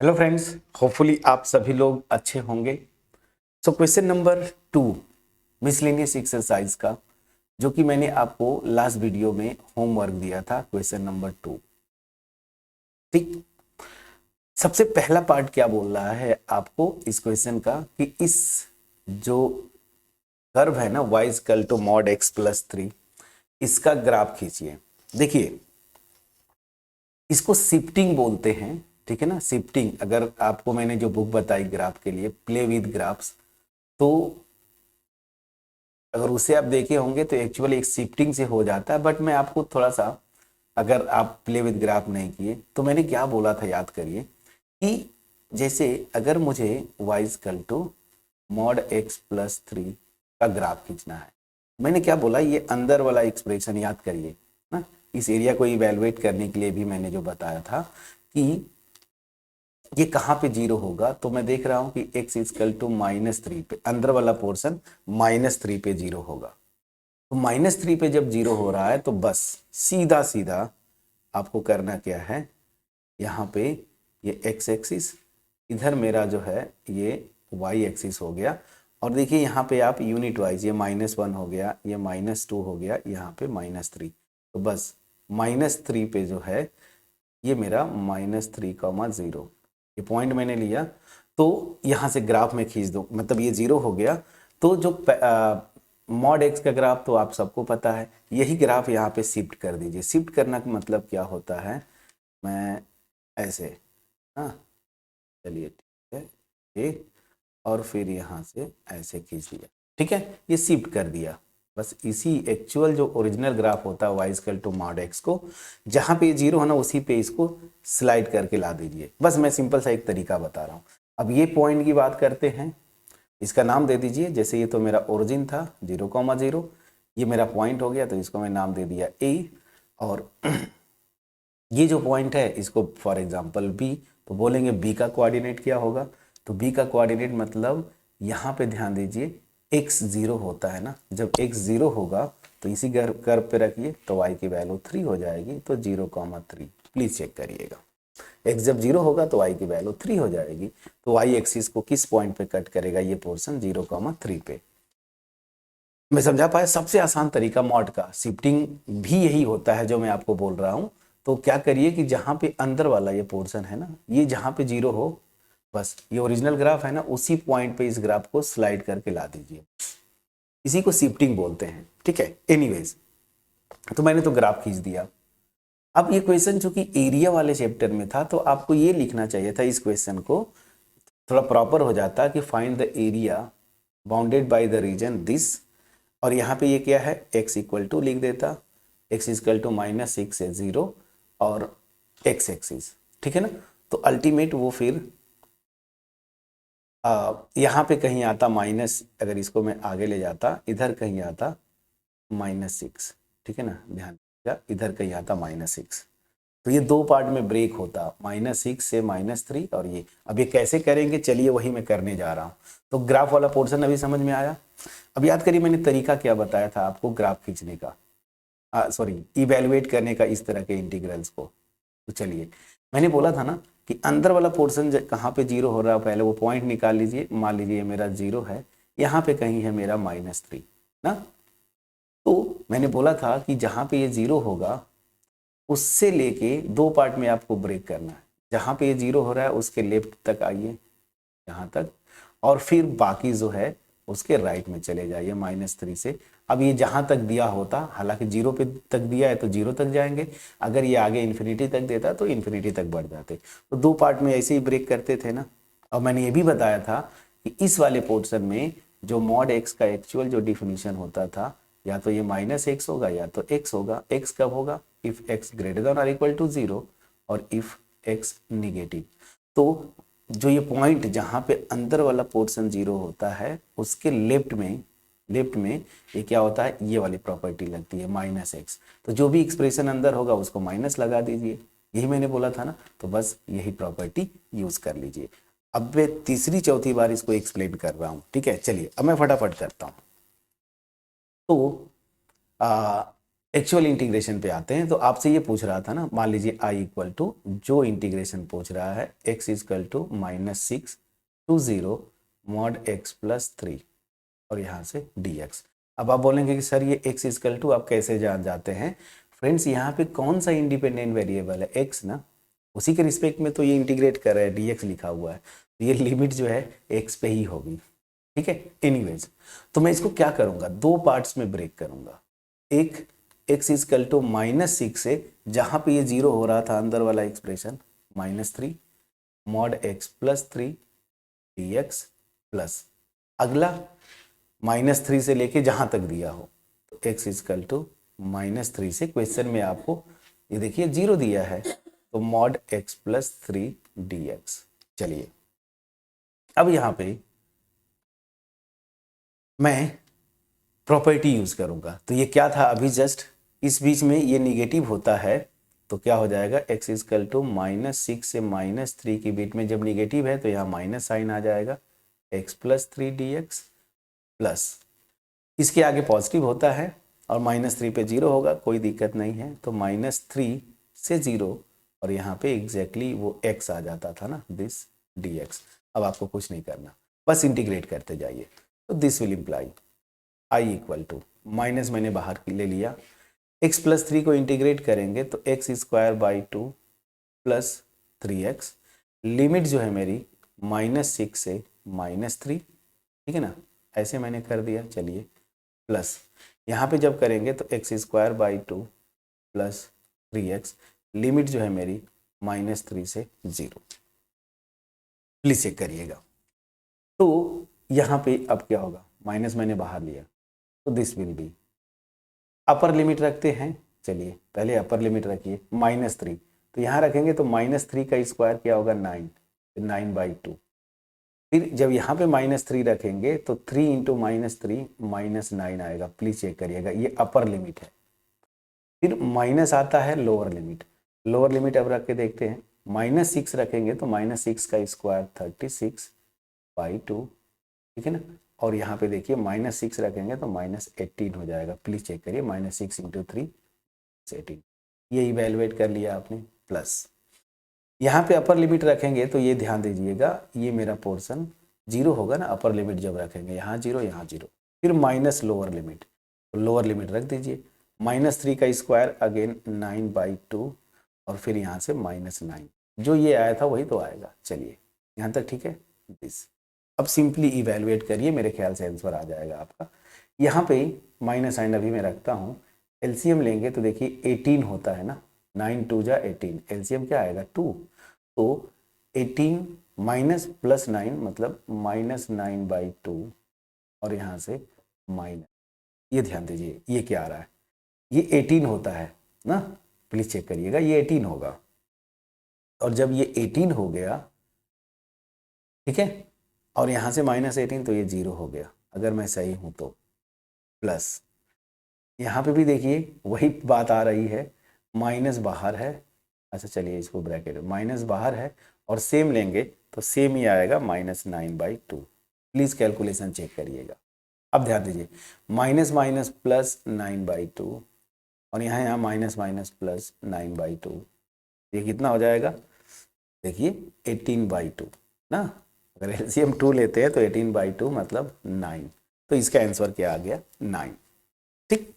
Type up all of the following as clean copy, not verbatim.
Hello friends, hopefully आप सभी लोग अच्छे होंगे। So question number 2 miscellaneous exercise का, जो कि मैंने आपको लास्ट वीडियो में होमवर्क दिया था, क्वेश्चन नंबर 2। ठीक, सबसे पहला पार्ट क्या बोल रहा है आपको इस क्वेश्चन का कि इस जो कर्व है ना y equal to mod x plus 3, इसका ग्राफ खींचिए। देखिए, इसको शिफ्टिंग बोलते हैं, ठीक है ना। शिफ्टिंग, अगर आपको मैंने जो बुक बताई ग्राफ के लिए, प्ले विद ग्राफ्स, तो अगर उसे आप देखे होंगे तो एक्चुअली एक शिफ्टिंग से हो जाता है। बट मैं आपको थोड़ा सा, अगर आप प्ले विद ग्राफ नहीं किए तो मैंने क्या बोला था याद करिए कि जैसे अगर मुझे y equal to mod x plus 3 का ग्राफ खींचना है, मैंने क्या बोला, ये अंदर वाला एक्सप्रेशन याद करिए ना। इस एरिया को इवेलुएट करने के लिए भी मैंने जो बताया था कि ये कहाँ पे जीरो होगा, तो मैं देख रहा हूं कि x इक्वल टू -3 पे अंदर वाला पोर्शन -3 पे जीरो होगा। तो -3 पे जब जीरो हो रहा है तो बस सीधा सीधा आपको करना क्या है, यहाँ पे ये x एक्सिस, इधर मेरा जो है ये y एक्सिस हो गया। और देखिए यहाँ पे आप यूनिट वाइज, ये -1 हो गया, ये -2 हो गया, यहाँ पे -3। तो बस -3 पे जो है ये मेरा -3,0, ये पॉइंट मैंने लिया। तो यहाँ से ग्राफ में खींच दो, मतलब ये जीरो हो गया। तो जो मॉड एक्स का ग्राफ तो आप सबको पता है, यही ग्राफ यहाँ पे शिफ्ट कर दीजिए। शिफ्ट करना का मतलब क्या होता है, मैं ऐसे, हाँ चलिए ठीक है, ये, और फिर यहाँ से ऐसे खींच दिया, ठीक है, ये शिफ्ट कर दिया। बस इसी एक्चुअल जो ओरिजिनल ग्राफ होता है y equal to mod x को, जहाँ पे जीरो है ना उसी पे इसको स्लाइड करके ला दीजिए। बस मैं सिंपल सा एक तरीका बता रहा हूँ। अब ये पॉइंट की बात करते हैं, इसका नाम दे दीजिए। जैसे ये तो मेरा ओरिजिन था 0,0, ये मेरा पॉइंट हो गया तो इसको मैं नाम दे दिया a। और ये जो पॉइंट है इसको फॉर एग्जांपल b, तो बोलेंगे b का कोऑर्डिनेट क्या होगा। तो b का कोऑर्डिनेट मतलब यहाँ पे ध्यान दीजिए, x 0 होता है ना, जब x 0 होगा तो इसी कर्व पे रखिए तो y की वैल्यू 3 हो जाएगी। तो 0,3 प्लीज चेक करिएगा, x जब 0 होगा तो y की वैल्यू 3 हो जाएगी। तो y एक्सिस को किस पॉइंट पे कट करेगा, ये पोर्शन 0,3 पे। मैं समझा पाया, सबसे आसान तरीका मॉड का शिफ्टिंग भी यही होता है जो मैं आपको बोल रहा हूं। तो क्या करिए कि जहां पे अंदर वाला ये पोर्शन है ना, ये जहां पे जीरो हो, बस ये ओरिजिनल ग्राफ है ना, उसी पॉइंट पे इस ग्राफ को स्लाइड करके ला दीजिए। इसी को शिफ्टिंग बोलते हैं, ठीक है। एनीवेज, तो मैंने तो ग्राफ खींच दिया। अब ये क्वेश्चन चूंकि एरिया वाले चैप्टर में था तो आपको ये लिखना चाहिए था, इस क्वेश्चन को थोड़ा प्रॉपर हो जाता कि find the area bounded by the region this. और यहाँ पे ये क्या है, x इक्वल टू लिख देता, x इक्वल टू -6 से 0 और x एक्सिस, ठीक है ना। तो अल्टीमेट वो फिर यहाँ पे कहीं आता माइनस, अगर इसको मैं आगे ले जाता इधर कहीं आता -6, ठीक है ना, ध्यान दीजिएगा, इधर कहीं आता -6। तो ये दो पार्ट में ब्रेक होता, -6 से -3। और ये अब ये कैसे करेंगे, चलिए वही मैं करने जा रहा हूँ। तो ग्राफ वाला पोर्शन अभी समझ में आया। अब याद करिए मैंने तरीका क्या बताया था आपको ग्राफ खींचने का, सॉरी इवेलुएट करने का, इस तरह के इंटीग्रल्स को। तो चलिए, मैंने बोला था ना कि अंदर वाला पोर्शन कहाँ पे जीरो हो रहा है, पहले वो पॉइंट निकाल लीजिए। मान लीजिए मेरा 0 है, यहाँ पे कहीं है मेरा -3 ना। तो मैंने बोला था कि जहाँ पे ये 0 होगा उससे लेके दो पार्ट में आपको ब्रेक करना है। जहाँ पे ये 0 हो रहा है उसके लेफ्ट तक आइए, यहाँ तक, और फिर बाकी जो है उसके राइट में चले जाइए -3 से। अब ये जहां तक दिया होता, हालांकि 0 पे तक दिया है तो 0 तक जाएंगे, अगर ये आगे इन्फिनिटी तक देता तो इन्फिनिटी तक बढ़ जाते। तो दो पार्ट में ऐसे ही ब्रेक करते थे ना। और मैंने ये भी बताया था कि इस वाले पोर्शन में जो मॉड एक्स का एक्चुअल जो डिफिनीशन होता था, या तो ये -x होगा या तो x होगा। x कब होगा, इफ x ग्रेटर देन और इक्वल टू 0 और इफ x निगेटिव। तो जो ये पॉइंट जहाँ पे अंदर वाला पोर्शन 0 होता है उसके लेफ्ट में ये क्या होता है, ये वाली प्रॉपर्टी लगती है -x। तो जो भी एक्सप्रेशन अंदर होगा उसको माइनस लगा दीजिए, यही मैंने बोला था ना। तो बस यही प्रॉपर्टी यूज कर लीजिए। अब मैं तीसरी चौथी बार इसको एक्सप्लेन कर रहा हूँ, ठीक है। चलिए अब मैं फटाफट करता हूँ। तो एक्चुअल इंटीग्रेशन पे आते हैं। तो आपसे ये पूछ रहा था ना, मान लीजिए आई इक्वल टू, जो इंटीग्रेशन पूछ रहा है x equal to -6 to 0 mod x plus 3 और यहाँ से dx। अब आप बोलेंगे कि सर ये x इक्वल टू आप कैसे जान जाते हैं? फ्रेंड्स यहाँ पे कौन सा इंडिपेंडेंट वेरिएबल है? x ना, उसी के रिस्पेक्ट में तो ये इंटीग्रेट कर रहा है, dx लिखा हुआ है, तो ये लिमिट जो है x पे ही होगी। ठीक है, एनीवेज तो मैं इसको क्या करूँगा, दो पार्ट्स में ब्रेक करूँगा। एक x इक्वल टू -6 से, जहाँ पे ये 0 हो रहा था अंदर वाला expression, -3 mod x plus 3 dx plus अगला -3 से लेके जहाँ तक दिया हो, तो x इक्वल टू -3 से, क्वेश्चन में आपको ये देखिए 0 दिया है, तो मॉड x प्लस 3 dx। चलिए अब यहाँ पे मैं प्रॉपर्टी यूज करूंगा। तो ये क्या था अभी जस्ट, इस बीच में ये निगेटिव होता है तो क्या हो जाएगा, x इक्वल टू -6 से -3 के बीच में जब निगेटिव है तो यहाँ माइनस साइन आ जाएगा, x प्लस 3 dx प्लस इसके आगे पॉजिटिव होता है और -3 पे 0 होगा, कोई दिक्कत नहीं है, तो -3 से 0 और यहाँ पे एग्जैक्टली वो x आ जाता था ना, दिस dx। अब आपको कुछ नहीं करना, बस इंटीग्रेट करते जाइए। तो this will imply I equal to, minus मैंने बाहर ले लिया, x प्लस 3 को इंटीग्रेट करेंगे तो x square by 2 plus 3x, limit जो है मेरी -6 से -3, ठीक है ना, ऐसे मैंने कर दिया। चलिए प्लस यहाँ पे जब करेंगे तो x square by 2 plus 3x, limit जो है मेरी -3 से 0। प्लीज चेक करिएगा। तो यहाँ पे अब क्या होगा, माइनस मैंने बाहर लिया, तो this will be, upper limit रखते हैं। चलिए पहले अपर लिमिट रखिए, -3, तो यहाँ रखेंगे तो -3 का स्क्वायर क्या होगा, 9, 9/2। फिर जब यहाँ पे -3 रखेंगे तो 3 इंटू -3 -9 आएगा। प्लीज चेक करिएगा, ये अपर लिमिट है। फिर माइनस आता है लोअर लिमिट, लोअर लिमिट अब रख के देखते हैं, -6 रखेंगे तो -6 का स्क्वायर 36/2, ठीक है ना, और यहाँ पे देखिए -6 रखेंगे तो -18 हो जाएगा। प्लीज चेक करिए, -6 इंटू 3 18, ये इवेलुएट कर लिया आपने। प्लस यहाँ पे अपर लिमिट रखेंगे तो ये ध्यान दीजिएगा, ये मेरा पोर्शन 0 होगा ना, अपर लिमिट जब रखेंगे, यहाँ 0 यहाँ 0, फिर माइनस लोअर लिमिट, तो लोअर लिमिट रख दीजिए, -3 का स्क्वायर अगेन 9/2 और फिर यहाँ से -9, जो ये आया था वही तो आएगा। चलिए यहाँ तक ठीक है दिस। अब सिंपली इवेलुएट करिए, मेरे ख्याल से आंसर आ जाएगा आपका। यहाँ पे माइनस साइन अभी मैं रखता हूँ, एलसीएम लेंगे तो देखिए 18 होता है ना, 9 2 जा 18, एलसीएम क्या आएगा 2, तो 18 माइनस प्लस 9 मतलब -9/2 और यहाँ से माइनस, ये ध्यान दीजिए ये क्या आ रहा है, ये 18 होता है ना, प्लीज चेक करिएगा, ये 18 होगा। और जब ये 18 हो गया, ठीक है, और यहाँ से -18 तो ये 0 हो गया, अगर मैं सही हूँ तो। प्लस यहाँ पे भी देखिए वही बात आ रही है, माइनस बाहर है, अच्छा चलिए इसको ब्रैकेट, माइनस बाहर है और सेम लेंगे तो सेम ही आएगा -9/2। प्लीज कैलकुलेशन चेक करिएगा। अब ध्यान दीजिए, माइनस माइनस प्लस 9/2 और यहाँ माइनस माइनस प्लस 9/2, ये कितना हो जाएगा, देखिए 18/2 ना, अगर एलसीएम 2 लेते हैं तो 18/2 मतलब 9, तो इसका आंसर क्या आ गया 9। ठीक,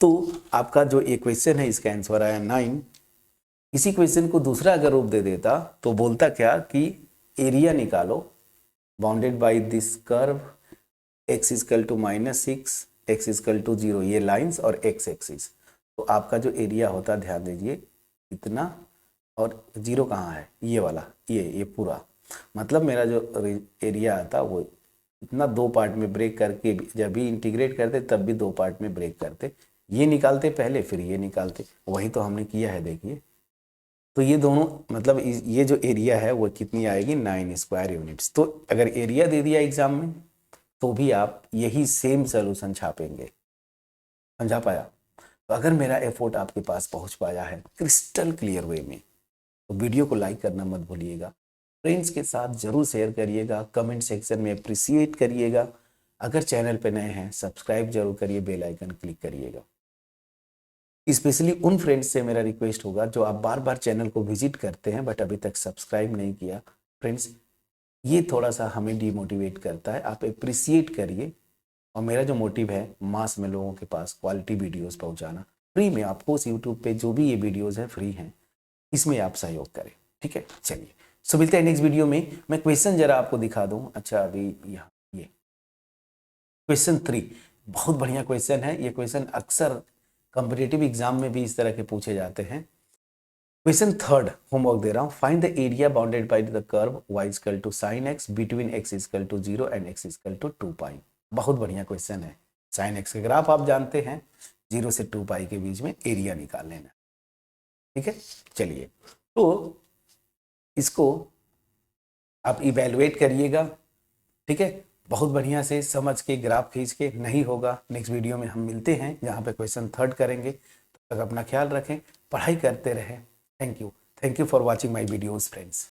तो आपका जो ये क्वेश्चन है इसका आंसर आया 9। इसी क्वेश्चन को दूसरा अगर रूप दे देता तो बोलता क्या कि एरिया निकालो bounded by this curve x equal to -6 x equal to 0, ये लाइंस और x एक्सिस, तो आपका जो एरिया होता, ध्यान दीजिए इतना, और 0 कहाँ है, ये वाला, ये पूरा, मतलब मेरा जो एरिया आता वो इतना, दो पार्ट में ब्रेक करके जब भी इंटीग्रेट करते तब भी दो पार्ट में ब्रेक करते, ये निकालते पहले फिर ये निकालते, वही तो हमने किया है देखिए। तो ये दोनों मतलब ये जो एरिया है वो कितनी आएगी, 9 स्क्वायर यूनिट्स। तो अगर एरिया दे दिया एग्जाम में तो भी आप यही सेम सोल्यूशन छापेंगे, समझा पाया? तो अगर मेरा एफर्ट आपके पास पहुंच पाया है क्रिस्टल क्लियर वे में, तो वीडियो को लाइक करना मत भूलिएगा, फ्रेंड्स के साथ जरूर शेयर करिएगा, कमेंट सेक्शन में अप्रिसिएट करिएगा, अगर चैनल पे नए हैं सब्सक्राइब जरूर करिए, बेल आइकन क्लिक करिएगा। स्पेशली उन फ्रेंड्स से मेरा रिक्वेस्ट होगा जो आप बार बार चैनल को विजिट करते हैं बट अभी तक सब्सक्राइब नहीं किया। फ्रेंड्स, ये थोड़ा सा हमें डीमोटिवेट करता है, आप अप्रिसिएट करिए। और मेरा जो मोटिव है मास में लोगों के पास क्वालिटी वीडियोस पहुंचाना, फ्री में आपको उस यूट्यूब पे जो भी ये वीडियोस हैं फ्री हैं, इसमें आप सहयोग करें। ठीक है, चलिए सो मिलते हैं नेक्स्ट वीडियो में। मैं क्वेश्चन जरा आपको दिखा दूं। अच्छा, अभी यहाँ ये क्वेश्चन 3 बहुत बढ़िया क्वेश्चन है। ये क्वेश्चन अक्सर कॉम्पिटिटिव एग्जाम में भी इस तरह के पूछे जाते हैं। क्वेश्चन 3 होमवर्क दे रहा हूँ। Find the area bounded by the curve y equal to sin x between x equal to 0 and x equal to 2 pi. बहुत बढ़िया क्वेश्चन है। sin x का ग्राफ आप जानते हैं, 0 से 2 पाई के बीच में एरिया निकाल लेना। ठीक है, चलिए तो इसको आप इवेलुएट करिएगा। ठीक है, बहुत बढ़िया से समझ के ग्राफ खींच के। नहीं होगा नेक्स्ट वीडियो में हम मिलते हैं जहाँ पे क्वेश्चन 3 करेंगे। तब तक अपना ख्याल रखें, पढ़ाई करते रहें। Thank you for watching my videos friends.